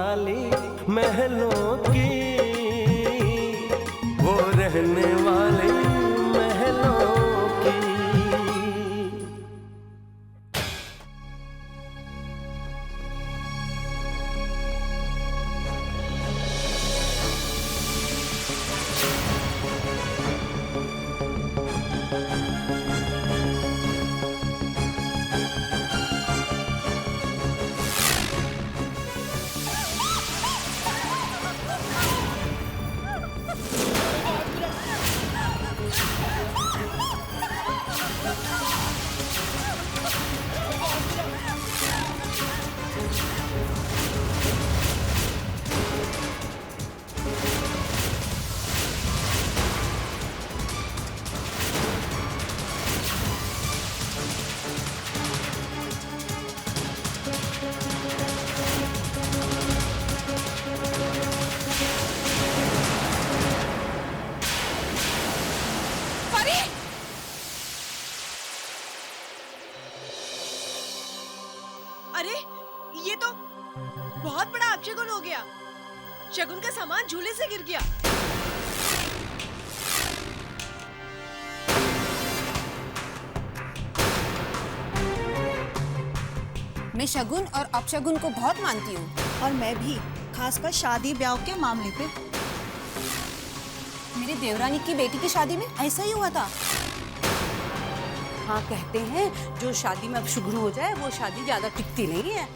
वाली महलों की, वो रहने वाली महलों की। अरे ये तो बहुत बड़ा अपशगुन हो गया। शगुन का सामान झूले से गिर गया। मैं शगुन और अपशगुन को बहुत मानती हूँ। और मैं भी, खासकर शादी ब्याह के मामले पे। मेरी देवरानी की बेटी की शादी में ऐसा ही हुआ था। हाँ, कहते हैं जो शादी में अपशगुन हो जाए वो शादी ज्यादा टिकती नहीं है।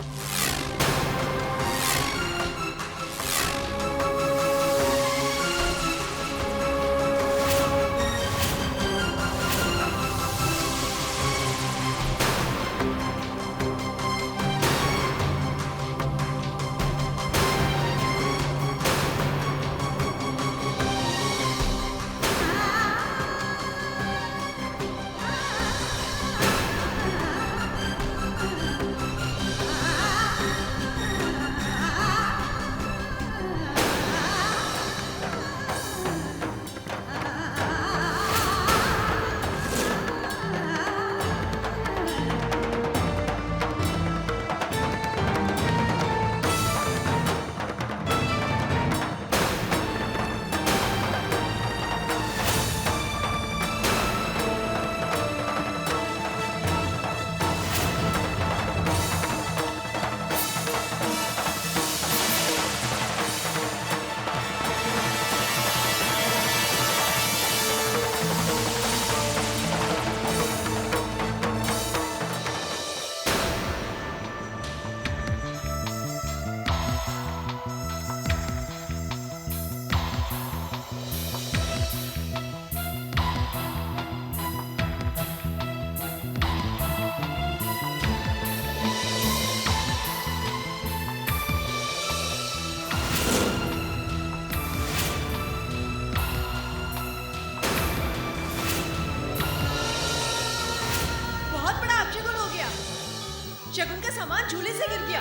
शगुन का सामान झूले से गिर गया।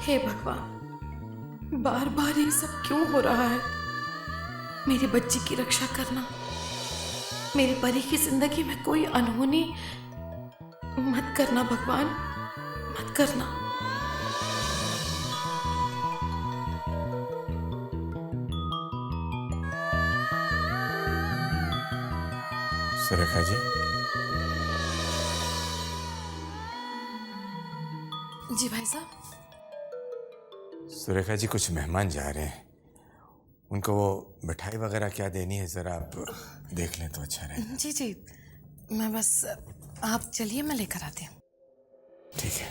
हे भगवान, बार बार ये सब क्यों हो रहा है? मेरी बच्ची की रक्षा करना, मेरी परी की जिंदगी में कोई अनहोनी मत करना भगवान, मत करना। सुरेखा जी। जी भाई साहब। सुरेखा जी, कुछ मेहमान जा रहे हैं, उनको वो मिठाई वगैरह क्या देनी है जरा आप देख लें तो अच्छा रहेगा। जी जी, मैं बस, आप चलिए मैं लेकर आती हूँ। ठीक है।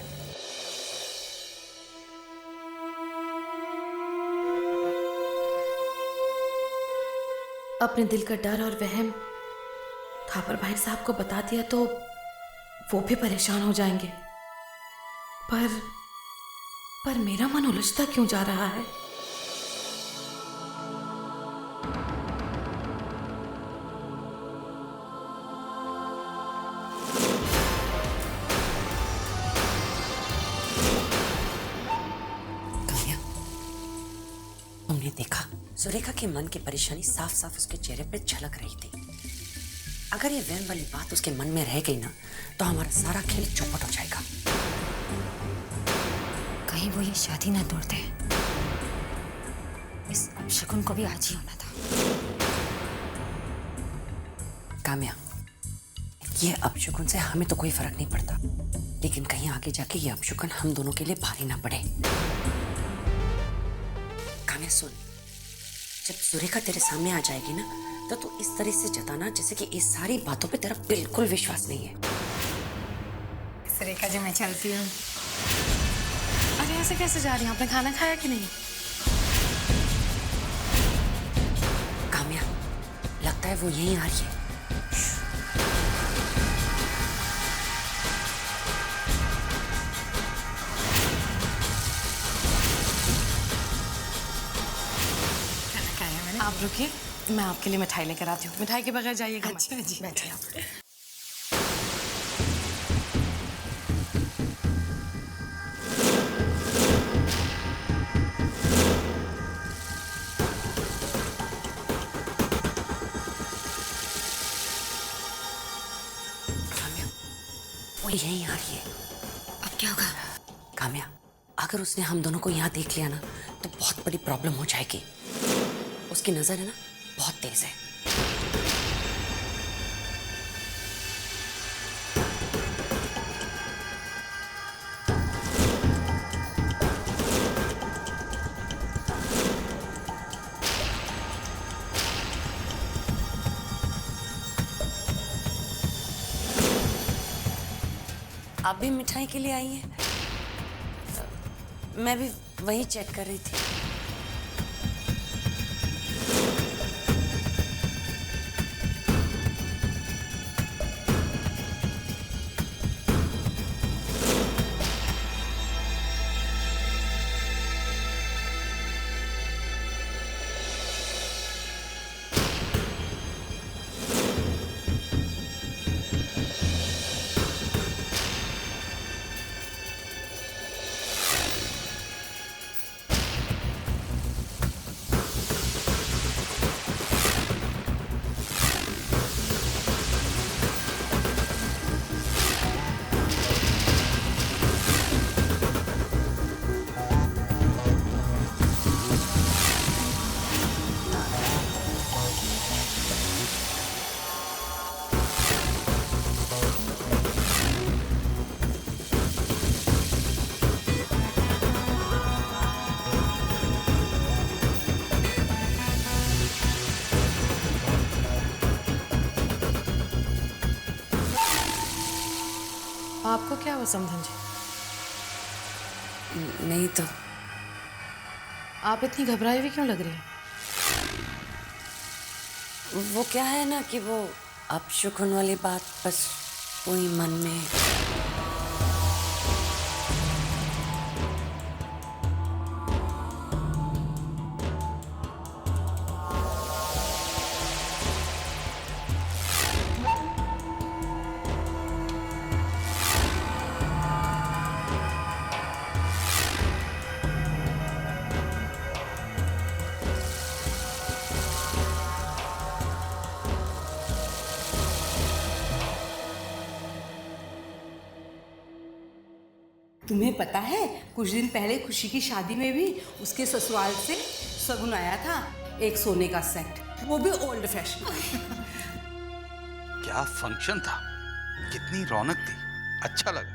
अपने दिल का डर और वहम थापर भाई साहब को बता दिया तो वो भी परेशान हो जाएंगे। पर मेरा मन उलझता क्यों जा रहा है? कन्या, तुमने देखा सुरेखा के मन की परेशानी साफ साफ उसके चेहरे पे झलक रही थी। अगर ये वहम वाली बात उसके मन में रह गई ना तो हमारा सारा खेल चौपट हो जाएगा। कहीं वो ये शादी ना तोड़ दे। इस अपशगुन को भी आज ही होना था। काम्या, ये अपशगुन से हमें तो कोई फर्क नहीं पड़ता, लेकिन कहीं आगे जाके ये अपशगुन हम दोनों के लिए भारी ना पड़े। काम्या सुन, जब सुरेखा तेरे सामने आ जाएगी ना, तो तू इस तरह से जताना जैसे कि इस सारी बातों पे तेरा बिल्कुल विश्वास नहीं है। सुरेखा जी, मैं चलती हूँ। अरे ऐसे कैसे जा रही हैं? आपने खाना खाया कि नहीं? काम्या, लगता है वो यहीं आ रही है। आप रुकिए, मैं आपके लिए मिठाई लेकर आती हूँ। मिठाई के बगैर जाइएगा मत। अच्छा जी, बैठिए आप। काम्या, वो यहीं आ रही है। अब क्या होगा? काम्या, अगर उसने हम दोनों को यहाँ देख लिया ना, तो बहुत बड़ी प्रॉब्लम हो जाएगी। उसकी नजर है ना, बहुत तेज है। आप भी मिठाई के लिए आई हैं? मैं भी वही चेक कर रही थी। आपको क्या हुआ समधन जी? नहीं तो आप इतनी घबराई हुई क्यों लग रही हैं? वो क्या है ना कि वो अपशगुन वाली बात बस वही मन में। तुम्हें पता है, कुछ दिन पहले खुशी की शादी में भी उसके ससुराल से शगुन आया था, एक सोने का सेट, वो भी ओल्ड फैशन। क्या फंक्शन था, कितनी रौनक थी, अच्छा लगा।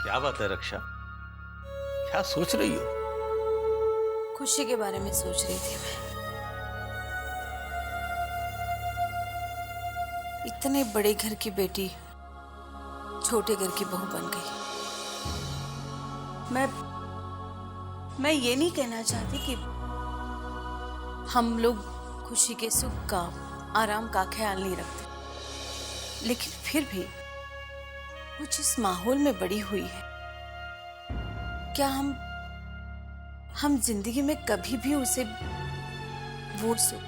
क्या बात है रक्षा, क्या सोच रही हो? खुशी के बारे में सोच रही थी मैं। इतने बड़े घर की बेटी छोटे घर की बहू बन गई। मैं ये नहीं कहना चाहती कि हम लोग खुशी के सुख का, आराम का ख्याल नहीं रखते, लेकिन फिर भी वो जिस माहौल में बड़ी हुई है, क्या हम जिंदगी में कभी भी उसे वो सुख,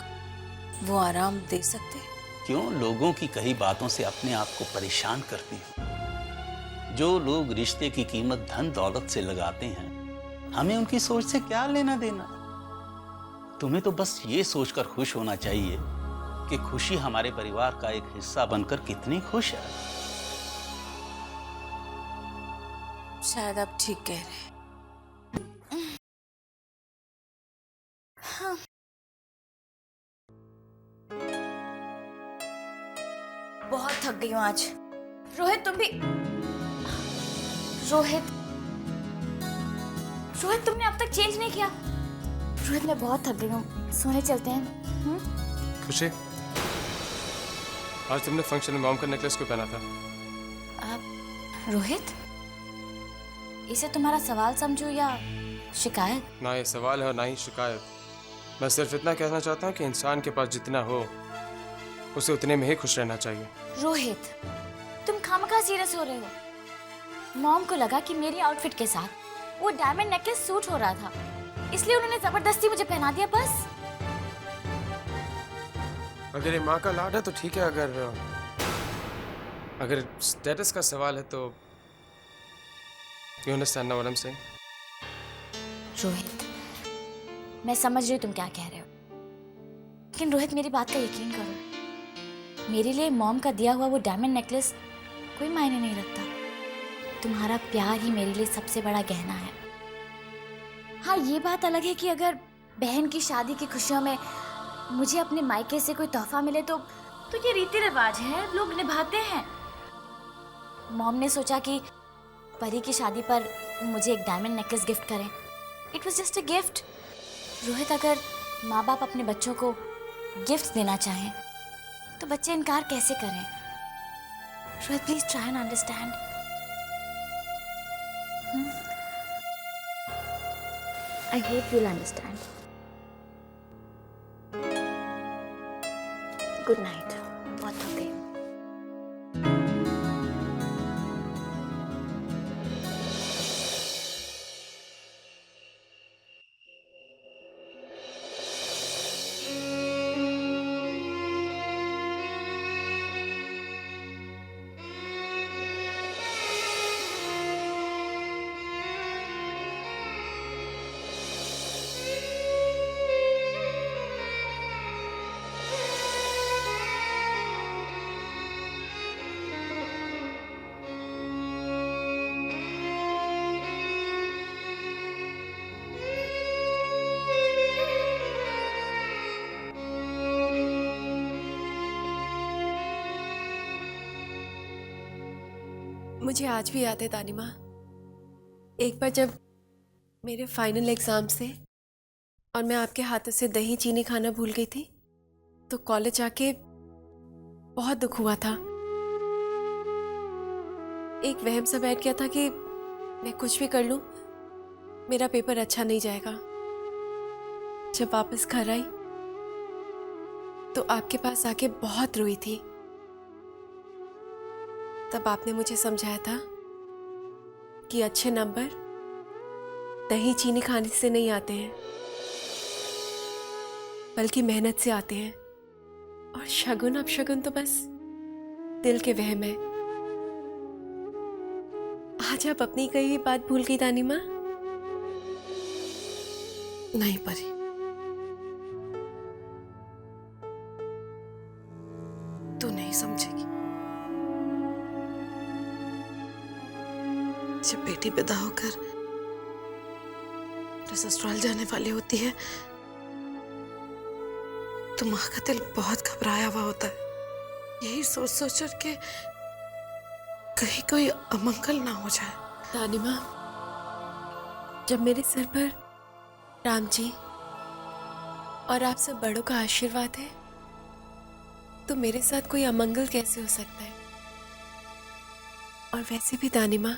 वो आराम दे सकते हैं? क्यों लोगों की कही बातों से अपने आप को परेशान करती हो? जो लोग रिश्ते की कीमत धन दौलत से लगाते हैं, हमें उनकी सोच से क्या लेना देना। तुम्हें तो बस ये सोचकर खुश होना चाहिए कि खुशी हमारे परिवार का एक हिस्सा बनकर कितनी खुश है। शायद आप ठीक कह रहे हैं। बहुत थक गई हूँ आज। रोहित तुम भी। रोहित रोहित तुमने अब तक चेंज नहीं किया। रोहित मैं बहुत थक गई हूँ, सोने चलते हैं। खुशी, आज तुमने फंक्शन में मॉम का नेकलेस क्यों पहना था? रोहित इसे तुम्हारा सवाल समझो या शिकायत? ना ये सवाल है और ना ही शिकायत। मैं सिर्फ इतना कहना चाहता हूँ कि इंसान के पास जितना हो उसे उतने में ही खुश रहना चाहिए। रोहित तुम खामखा सीरियस हो रहे हो। मॉम को लगा कि मेरी आउटफिट के साथ वो डायमंड नेकलेस सूट हो रहा था, इसलिए उन्होंने जबरदस्ती मुझे पहना दिया बस। अगर ये माँ का लाड है तो ठीक है, अगर स्टेटस का सवाल है तो you understand what I am saying? Rohit मैं समझ रही हूँ तुम क्या कह रहे हो, लेकिन रोहित मेरी बात का यकीन करो, मेरे लिए मॉम का दिया हुआ वो डायमंड नेकलेस कोई मायने नहीं रखता। तुम्हारा प्यार ही मेरे लिए सबसे बड़ा गहना है। हाँ ये बात अलग है कि अगर बहन की शादी की खुशियों में मुझे अपने मायके से कोई तोहफा मिले तो ये रीति रिवाज है, लोग निभाते हैं। मॉम ने सोचा कि परी की शादी पर मुझे एक डायमंड नेकलेस गिफ्ट करें। It was just a gift. Rohit अगर माँ बाप अपने बच्चों को गिफ्ट देना चाहें तो बच्चे इनकार कैसे करें? Rohit please try and understand. I hope you will understand. Good night. बहुत थक गई। मुझे आज भी याद है तानिमा, एक बार जब मेरे फाइनल एग्जाम्स थे और मैं आपके हाथों से दही चीनी खाना भूल गई थी, तो कॉलेज आके बहुत दुख हुआ था। एक वहम सा बैठ गया था कि मैं कुछ भी कर लूं मेरा पेपर अच्छा नहीं जाएगा। जब वापस घर आई तो आपके पास आके बहुत रोई थी। तब आपने मुझे समझाया था कि अच्छे नंबर दही चीनी खाने से नहीं आते हैं, बल्कि मेहनत से आते हैं, और शगुन अपशगुन तो बस दिल के वहम है। आज आप अपनी कही हुई बात भूल गई तानिमा? नहीं परी, तू नहीं समझेगी। जब बेटी पैदा होकर ससुराल जाने वाली होती है तो माँ का दिल बहुत घबराया हुआ होता है। यही सोच सोच के कहीं कोई अमंगल ना हो जाए। तानिमा, जब मेरे सिर पर राम जी और आप सब बड़ों का आशीर्वाद है तो मेरे साथ कोई अमंगल कैसे हो सकता है? और वैसे भी तानिमा,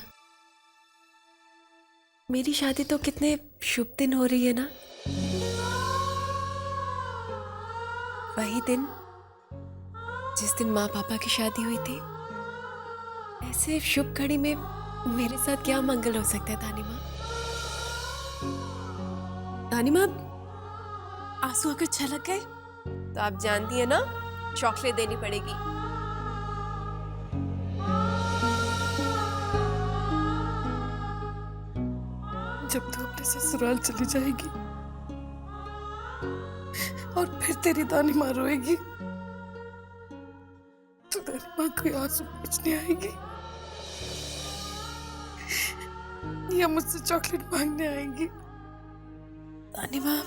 मेरी शादी तो कितने शुभ दिन हो रही है ना। वही दिन जिस दिन माँ पापा की शादी हुई थी। ऐसे शुभ घड़ी में मेरे साथ क्या मंगल हो सकता है तानिमा? तानिमा, आंसू अगर छलक गए तो आप जानती है ना, चॉकलेट देनी पड़ेगी। जब तू अपने ससुराल चली जाएगी और फिर तेरी तानिमा रोएगी तो तानिमा कोई आंसू पूछने आएगी। या मुझसे चॉकलेट मांगने आएंगी। रानी मैम,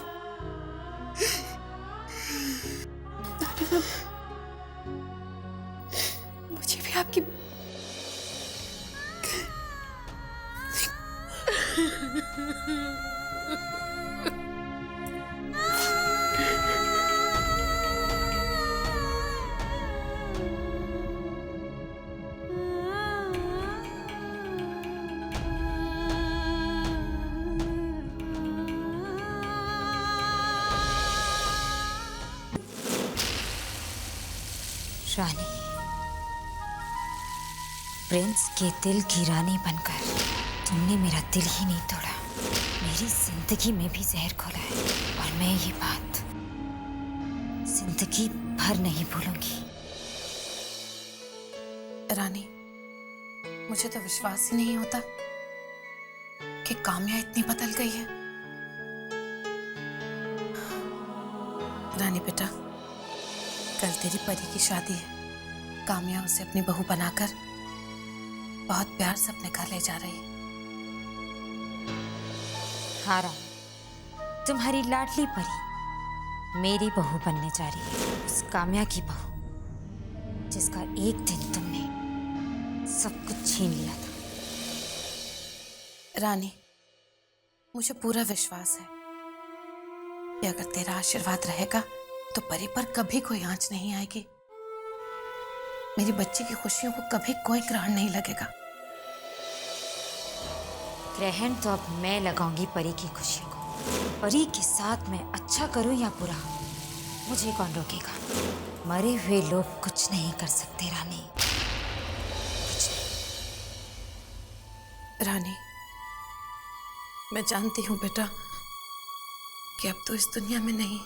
रानी मैम, मुझे भी आपकी रानी, प्रिंस के दिल की रानी बनकर तुमने मेरा दिल ही नहीं तोड़ा, मेरी जिंदगी में भी जहर घोला है और मैं ये बात जिंदगी भर नहीं भूलूंगी। रानी, मुझे तो विश्वास ही नहीं होता कि काम्या इतनी बदल गई है। रानी बेटा, कल तेरी परी की शादी है। काम्या उसे अपनी बहू बनाकर बहुत प्यार से अपने घर ले जा रही है। हाँ रानी, तुम्हारी लाडली परी मेरी बहू बनने जा रही है, उस काम्या की बहू जिसका एक दिन तुमने सब कुछ छीन लिया था। रानी, मुझे पूरा विश्वास है कि अगर तेरा आशीर्वाद रहेगा तो परी पर कभी कोई आंच नहीं आएगी। मेरी बच्ची की खुशियों को कभी कोई ग्रहण नहीं लगेगा। ग्रहण तो अब मैं लगाऊंगी परी की खुशी को। परी के साथ मैं अच्छा करूं या बुरा, मुझे कौन रोकेगा? मरे हुए लोग कुछ नहीं कर सकते रानी, कुछ नहीं। रानी, मैं जानती हूँ बेटा कि अब तो इस दुनिया में नहीं,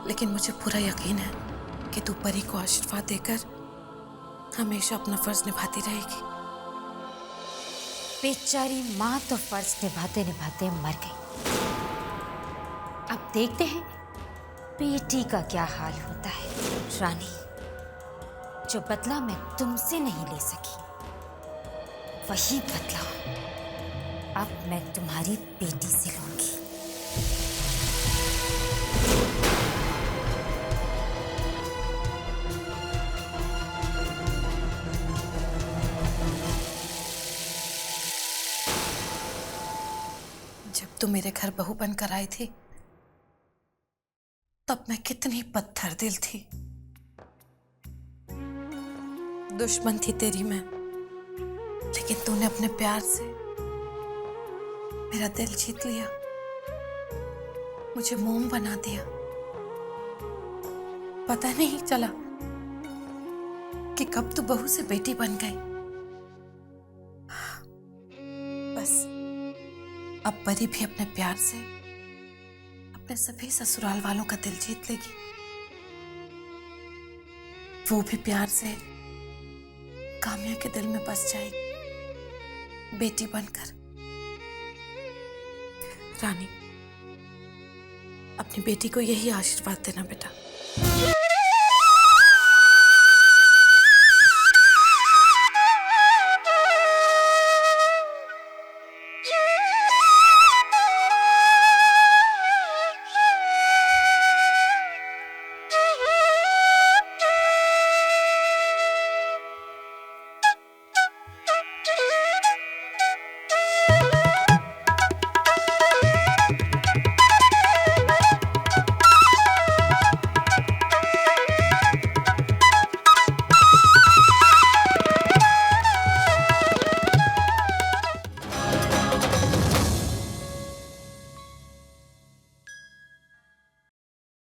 लेकिन मुझे पूरा यकीन है कि तू परी को आशीर्वाद देकर हमेशा अपना फर्ज निभाती रहेगी। बेचारी माँ तो फर्ज निभाते निभाते मर गई। अब देखते हैं बेटी का क्या हाल होता है। रानी, जो बदला मैं तुमसे नहीं ले सकी, वही बदला अब मैं तुम्हारी बेटी से लूंगी। जब तू मेरे घर बहू बनकर आई थी तब मैं कितनी पत्थर दिल थी, दुश्मन थी तेरी मैं, लेकिन तूने अपने प्यार से मेरा दिल जीत लिया, मुझे मोम बना दिया। पता नहीं चला कि कब तू बहू से बेटी बन गई। बस अब परी भी अपने प्यार से अपने सभी ससुराल वालों का दिल जीत लेगी। वो भी प्यार से काम्या के दिल में बस जाएगी बेटी बनकर। रानी, अपनी बेटी को यही आशीर्वाद देना बेटा।